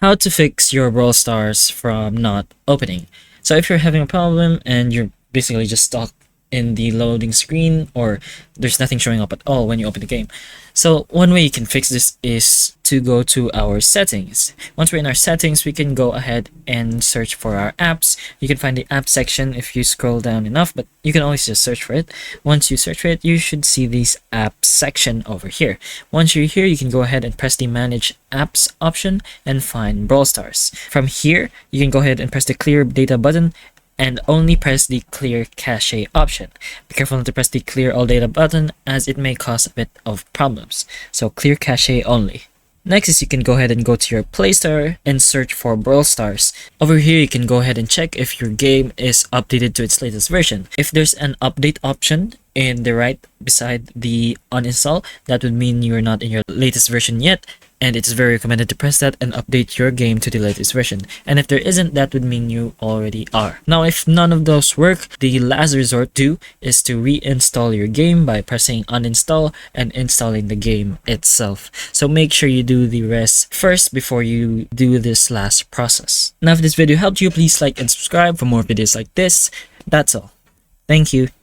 How to fix your Brawl Stars from not opening. So if you're having a problem and you're basically just stuck in the loading screen, or there's nothing showing up at all when you open the game. So one way you can fix this is to go to our settings. Once we're in our settings, we can go ahead and search for our apps. You can find the app section if you scroll down enough, but you can always just search for it. Once you search for it, you should see this app section over here. Once you're here, you can go ahead and press the manage apps option and find Brawl Stars. From here, you can go ahead and press the clear data button and only press the clear cache option. Be careful not to press the clear all data button, as it may cause a bit of problems. So clear cache only. Next is you can go ahead and go to your Play Store and search for Brawl Stars. Over here, you can go ahead and check if your game is updated to its latest version. If there's an update option in the right beside the uninstall, that would mean you're not in your latest version yet, and it's very recommended to press that and update your game to the latest version. And if there isn't, that would mean you already are. Now, if none of those work, the last resort to is to reinstall your game by pressing uninstall and installing the game itself. So make sure you do the rest first before you do this last process. Now, if this video helped you, please like and subscribe for more videos like this. That's all. Thank you.